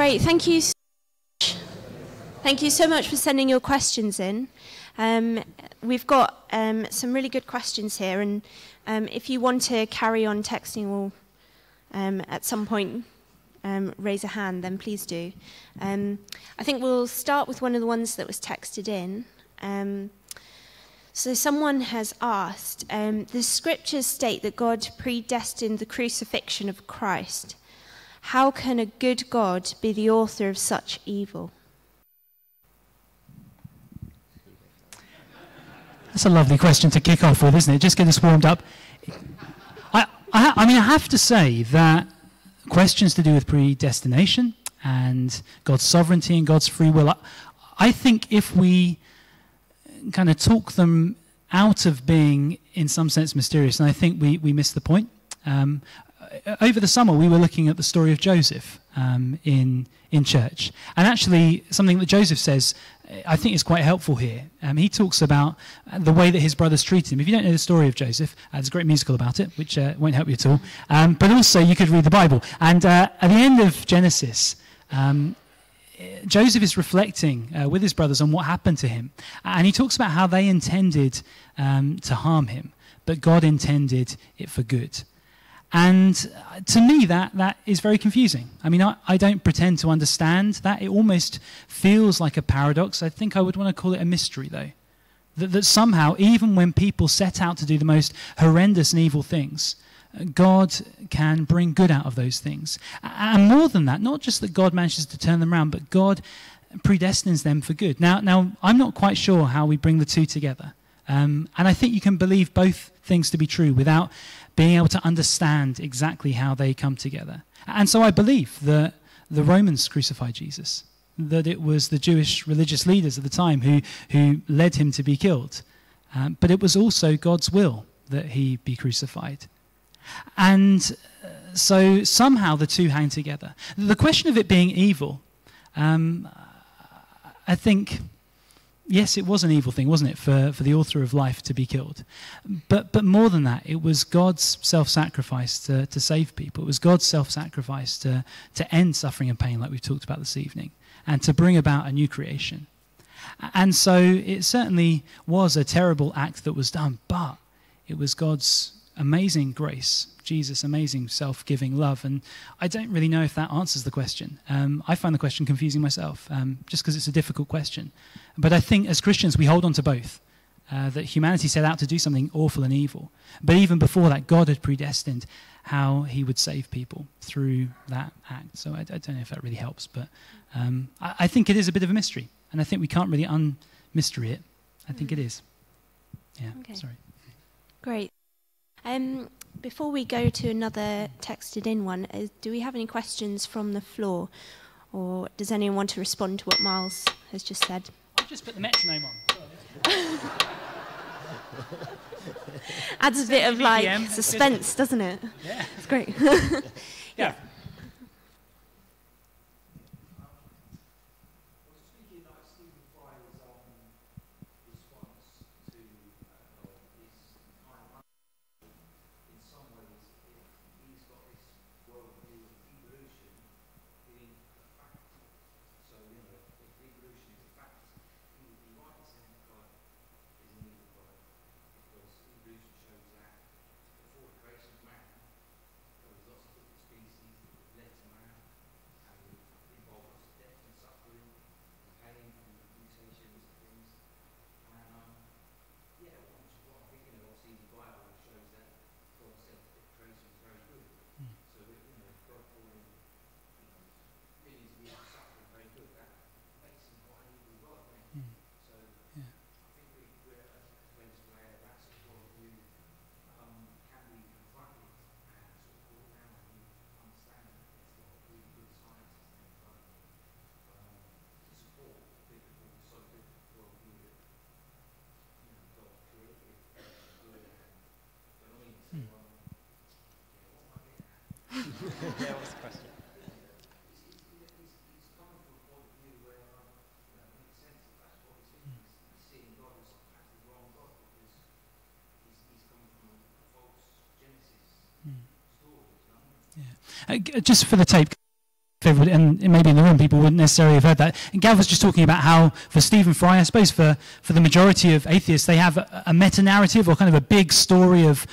Great, thank you. Thank you so much for sending your questions in. We've got some really good questions here, and if you want to carry on texting or at some point raise a hand, then please do. I think we'll start with one of the ones that was texted in. So someone has asked, the scriptures state that God predestined the crucifixion of Christ. How can a good God be the author of such evil? That's a lovely question to kick off with, isn't it? Just get us warmed up. I mean, I have to say that questions to do with predestination and God's sovereignty and God's free will, I think if we kind of talk them out of being, in some sense, mysterious, and I think we miss the point. Over the summer, we were looking at the story of Joseph in church. And actually, something that Joseph says, I think is quite helpful here. He talks about the way that his brothers treated him. If you don't know the story of Joseph, there's a great musical about it, which won't help you at all. But also, you could read the Bible. And at the end of Genesis, Joseph is reflecting with his brothers on what happened to him. And he talks about how they intended to harm him, but God intended it for good. And to me, that is very confusing. I mean, I don't pretend to understand that. It almost feels like a paradox. I think I would want to call it a mystery, though. That somehow, even when people set out to do the most horrendous and evil things, God can bring good out of those things. And more than that, not just that God manages to turn them around, but God predestines them for good. Now I'm not quite sure how we bring the two together. And I think you can believe both things to be true without being able to understand exactly how they come together. And so I believe that the Romans crucified Jesus, that it was the Jewish religious leaders at the time who led him to be killed. But it was also God's will that he be crucified. And so somehow the two hang together. The question of it being evil, I think, yes, it was an evil thing, wasn't it, for the author of life to be killed. But more than that, it was God's self-sacrifice to save people. It was God's self-sacrifice to end suffering and pain, like we've talked about this evening, and to bring about a new creation. And so it certainly was a terrible act that was done, but it was God's amazing grace, Jesus' amazing self-giving love. And I don't really know if that answers the question. I find the question confusing myself, just because it's a difficult question. But I think as Christians, we hold on to both, that humanity set out to do something awful and evil. But even before that, God had predestined how he would save people through that act. So I don't know if that really helps, but I think it is a bit of a mystery. And I think we can't really un-mystery it. I think it is. Yeah, okay. Sorry. Great. Before we go to another texted in one, do we have any questions from the floor? Or does anyone want to respond to what Miles has just said? I've just put the metronome on. Adds a bit of like suspense, doesn't it? Yeah. It's great. Yeah. Yeah, what's the question? Just for the tape, if everybody, and maybe in the room people wouldn't necessarily have heard that. And Gav was just talking about how for Stephen Fry, I suppose for the majority of atheists, they have a meta-narrative or kind of a big story of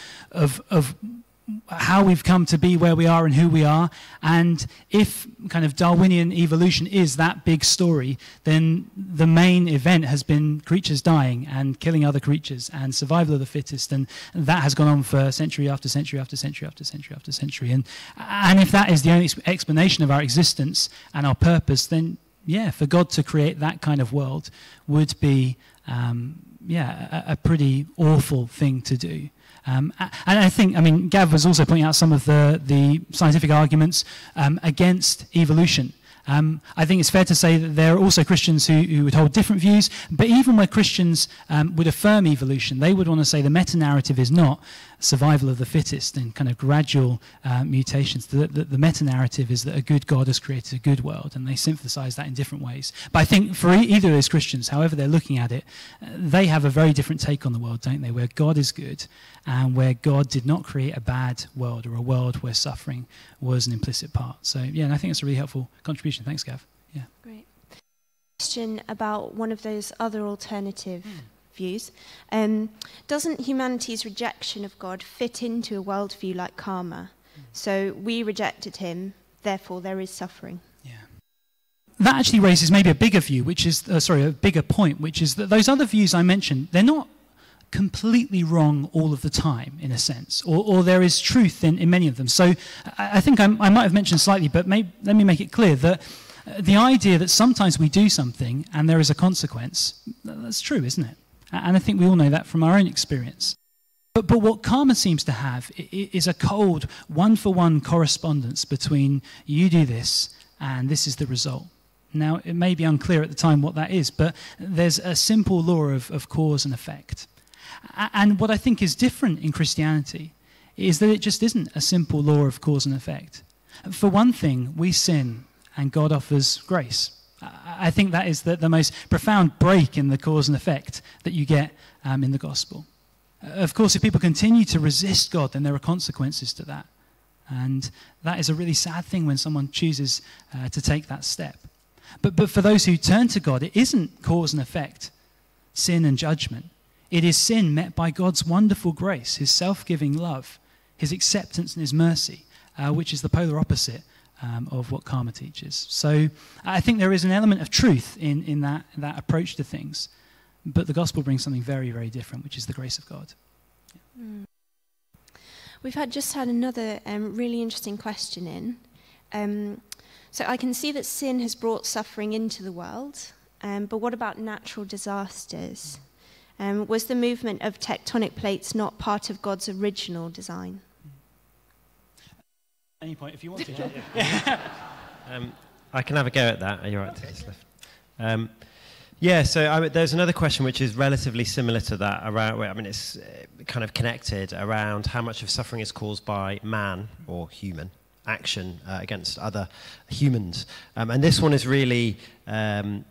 how we've come to be where we are and who we are. And if kind of Darwinian evolution is that big story, then the main event has been creatures dying and killing other creatures and survival of the fittest, and that has gone on for century after century after century after century after century. And if that is the only explanation of our existence and our purpose, then yeah, for God to create that kind of world would be a pretty awful thing to do. And I think, I mean, Gav was also pointing out some of the scientific arguments against evolution. I think it's fair to say that there are also Christians who would hold different views, but even where Christians would affirm evolution, they would want to say the meta-narrative is not survival of the fittest and kind of gradual mutations. The meta-narrative is that a good God has created a good world, and they synthesize that in different ways. But I think for either of those Christians, however they're looking at it, they have a very different take on the world, don't they? Where God is good and where God did not create a bad world or a world where suffering was an implicit part. So, yeah, and I think it's a really helpful contribution. Thanks, Gav. Yeah. Great. Question about one of those other alternative views. Doesn't humanity's rejection of God fit into a worldview like karma? So we rejected him, therefore there is suffering. Yeah. That actually raises maybe a bigger view, which is, a bigger point, which is that those other views I mentioned, they're not completely wrong all of the time, in a sense, or there is truth in many of them. So I think I might have mentioned slightly, but let me make it clear that the idea that sometimes we do something and there is a consequence, that's true, isn't it? And I think we all know that from our own experience. But what karma seems to have is a cold, one-for-one correspondence between you do this and this is the result. Now, it may be unclear at the time what that is, but there's a simple law of cause and effect. And what I think is different in Christianity is that it just isn't a simple law of cause and effect. For one thing, we sin and God offers grace. I think that is the most profound break in the cause and effect that you get in the gospel. Of course, if people continue to resist God, then there are consequences to that. And that is a really sad thing when someone chooses to take that step. But for those who turn to God, it isn't cause and effect, sin and judgment. It is sin met by God's wonderful grace, his self-giving love, his acceptance and his mercy, which is the polar opposite of what karma teaches. So I think there is an element of truth in that approach to things, but the gospel brings something very, very different, which is the grace of God. Yeah. We've just had another really interesting question in. So I can see that sin has brought suffering into the world, but what about natural disasters? Was the movement of tectonic plates not part of God's original design? At any point, if you want to, John. I can have a go at that. Are you all right? So there's another question which is relatively similar to that around, it's kind of connected around how much of suffering is caused by man or human action against other humans. And this one is really, I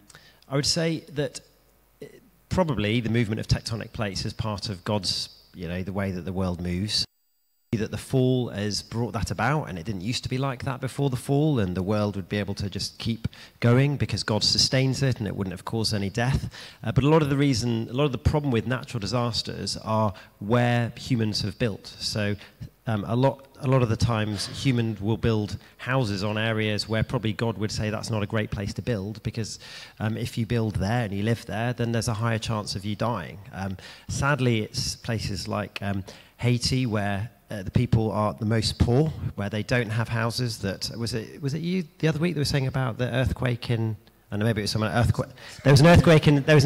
would say that probably the movement of tectonic plates is part of God's, the way that the world moves. That the fall has brought that about, and it didn't used to be like that before the fall, and the world would be able to just keep going because God sustains it, and it wouldn't have caused any death. But a lot of the problem with natural disasters are where humans have built. So a lot of the times humans will build houses on areas where probably God would say that's not a great place to build, because if you build there and you live there, then there's a higher chance of you dying. Sadly, it's places like Haiti where the people are the most poor, where they don't have houses. Was it you the other week that was saying about the earthquake in? And maybe it was someone earthquake. There was an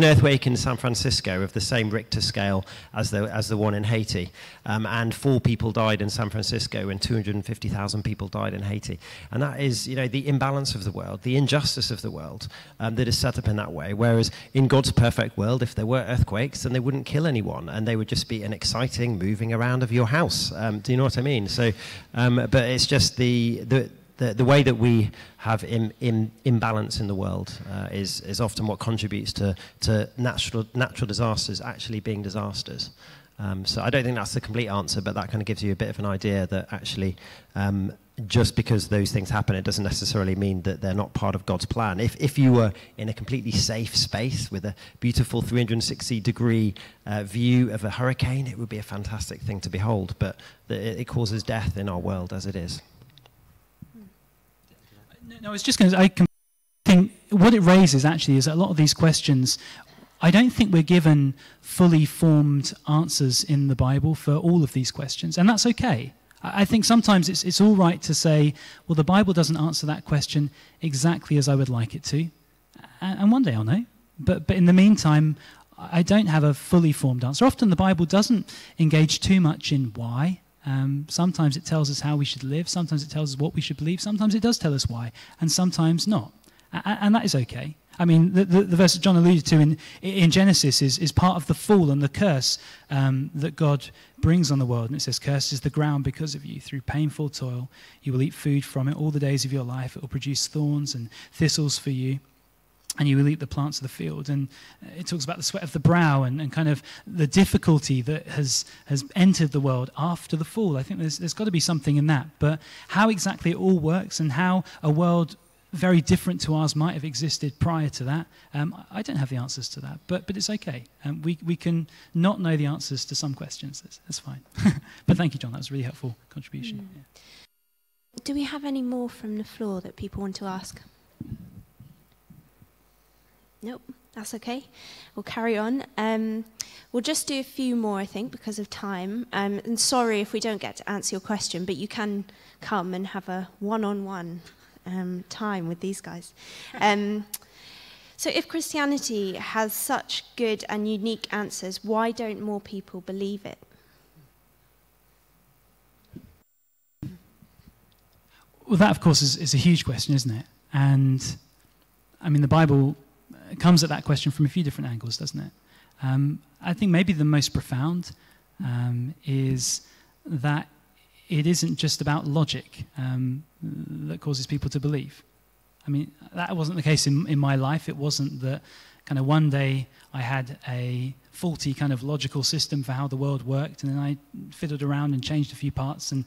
earthquake in San Francisco of the same Richter scale as the one in Haiti, and 4 people died in San Francisco, and 250,000 people died in Haiti. And that is, the imbalance of the world, the injustice of the world that is set up in that way. Whereas in God's perfect world, if there were earthquakes, then they wouldn't kill anyone, and they would just be an exciting moving around of your house. Do you know what I mean? So, but it's just the way that we have imbalance in the world is often what contributes to natural disasters actually being disasters. So I don't think that's the complete answer, but that kind of gives you a bit of an idea that actually just because those things happen, it doesn't necessarily mean that they're not part of God's plan. If you were in a completely safe space with a beautiful 360-degree view of a hurricane, it would be a fantastic thing to behold, but it causes death in our world as it is. No, I was just going to... I think what it raises actually is that a lot of these questions, I don't think we're given fully formed answers in the Bible for all of these questions, and that's okay. I think sometimes it's all right to say, well, the Bible doesn't answer that question exactly as I would like it to, and one day I'll know. But in the meantime, I don't have a fully formed answer. Often the Bible doesn't engage too much in why. Sometimes it tells us how we should live, sometimes it tells us what we should believe, sometimes it does tell us why, and sometimes not. And that is okay. I mean, the verse that John alluded to in Genesis is part of the fall and the curse that God brings on the world. And it says, cursed is the ground because of you. Through painful toil, you will eat food from it all the days of your life. It will produce thorns and thistles for you, and you will eat the plants of the field. And it talks about the sweat of the brow and kind of the difficulty that has entered the world after the fall. I think there's got to be something in that. But how exactly it all works and how a world very different to ours might have existed prior to that, I don't have the answers to that, but it's okay. We can not know the answers to some questions. That's fine. But thank you, John. That was a really helpful contribution. Yeah. Do we have any more from the floor that people want to ask? Nope, that's okay. We'll carry on. We'll just do a few more, I think, because of time. And sorry if we don't get to answer your question, but you can come and have a one-on-one time with these guys. So if Christianity has such good and unique answers, why don't more people believe it? Well, that, of course, is a huge question, isn't it? And, I mean, the Bible comes at that question from a few different angles, doesn't it? I think maybe the most profound is that it isn't just about logic that causes people to believe. I mean, that wasn't the case in my life. It wasn't that kind of one day I had a faulty kind of logical system for how the world worked, and then I fiddled around and changed a few parts, and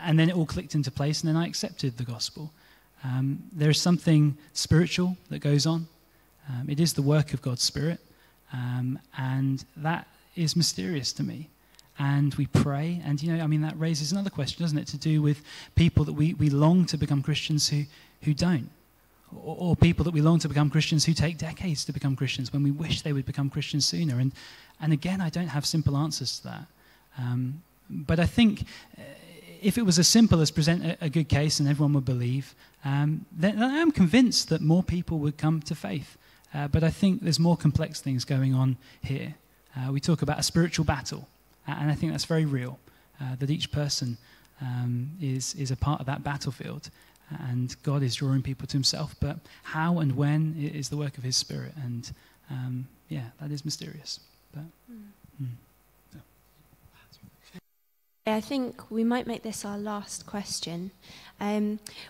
then it all clicked into place, and then I accepted the gospel. There's something spiritual that goes on. It is the work of God's Spirit, and that is mysterious to me. And we pray, and I mean, that raises another question, doesn't it, to do with people that we long to become Christians who don't, or people that we long to become Christians who take decades to become Christians when we wish they would become Christians sooner. And again, I don't have simple answers to that. But I think if it was as simple as present a good case and everyone would believe, then I am convinced that more people would come to faith. But I think there's more complex things going on here. We talk about a spiritual battle. And I think that's very real, that each person is a part of that battlefield, and God is drawing people to himself, but how and when is the work of his Spirit, and that is mysterious. But, I think we might make this our last question.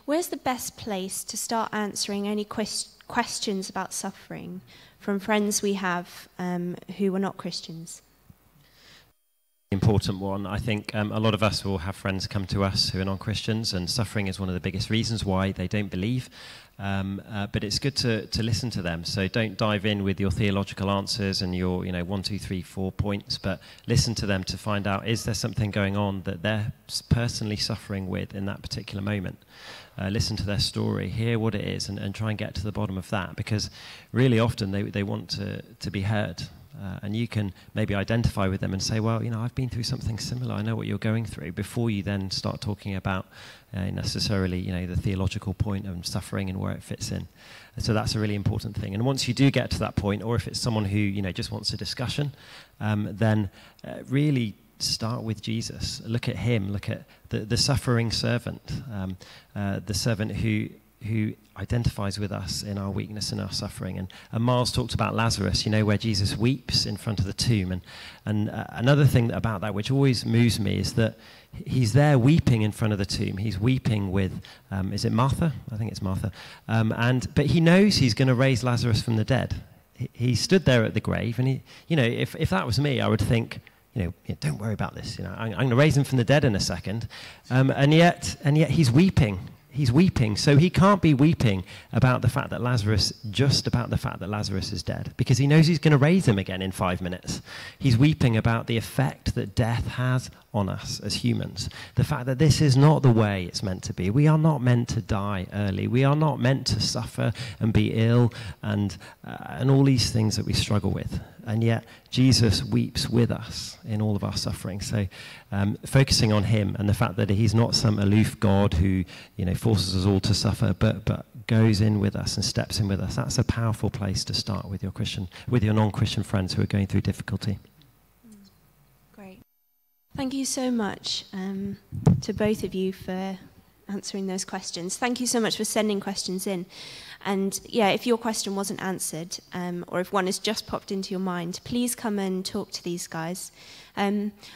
Where's the best place to start answering any questions about suffering from friends we have who are not Christians? Important one. I think a lot of us will have friends come to us who are non-Christians, and suffering is one of the biggest reasons why they don't believe. But it's good to listen to them. So don't dive in with your theological answers and your 1, 2, 3, 4 points, but listen to them to find out, is there something going on that they're personally suffering with in that particular moment? Listen to their story, hear what it is, and try and get to the bottom of that, because really often they want to be heard. And you can maybe identify with them and say, well, I've been through something similar. I know what you're going through, before you then start talking about necessarily, the theological point of suffering and where it fits in. So that's a really important thing. And once you do get to that point, or if it's someone who, just wants a discussion, then really start with Jesus. Look at him. Look at the suffering servant, the servant who identifies with us in our weakness and our suffering. And Miles talked about Lazarus, where Jesus weeps in front of the tomb. And another thing about that which always moves me is that he's there weeping in front of the tomb. He's weeping with, is it Martha? I think it's Martha. But he knows he's going to raise Lazarus from the dead. He stood there at the grave, and if that was me, I would think, don't worry about this. I'm going to raise him from the dead in a second. And yet he's weeping. He's weeping. So he can't be weeping about the fact that Lazarus is dead, because he knows he's going to raise him again in 5 minutes. He's weeping about the effect that death has on us as humans. The fact that this is not the way it's meant to be. We are not meant to die early. We are not meant to suffer and be ill and all these things that we struggle with. And yet Jesus weeps with us in all of our suffering. So focusing on him and the fact that he's not some aloof God who forces us all to suffer, but goes in with us and steps in with us. That's a powerful place to start with your non-Christian friends who are going through difficulty. Great. Thank you so much to both of you for answering those questions. Thank you so much for sending questions in. And if your question wasn't answered, or if one has just popped into your mind, please come and talk to these guys.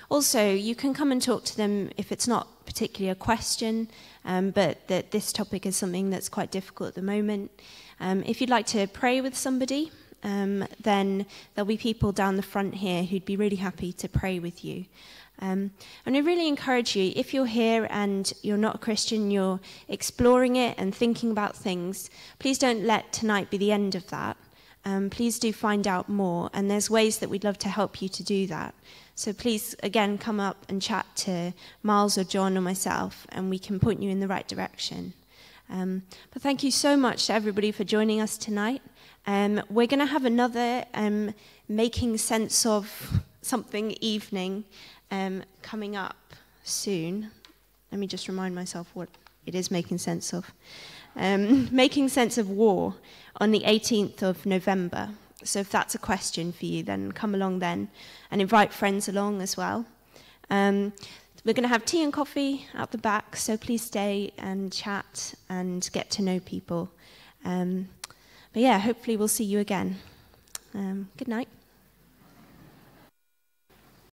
Also, you can come and talk to them if it's not particularly a question, but that this topic is something that's quite difficult at the moment. If you'd like to pray with somebody, then there'll be people down the front here who'd be really happy to pray with you. And I really encourage you, if you're here and you're not a Christian, you're exploring it and thinking about things, please don't let tonight be the end of that. Please do find out more, and there's ways that we'd love to help you to do that. So please, again, come up and chat to Miles or John or myself, and we can point you in the right direction. But thank you so much to everybody for joining us tonight. We're going to have another Making Sense of Something evening coming up soon. Let me just remind myself what it is making sense of. Making Sense of War on the 18th of November. So if that's a question for you, then come along then and invite friends along as well. We're going to have tea and coffee out the back, so please stay and chat and get to know people. But hopefully we'll see you again. Good night.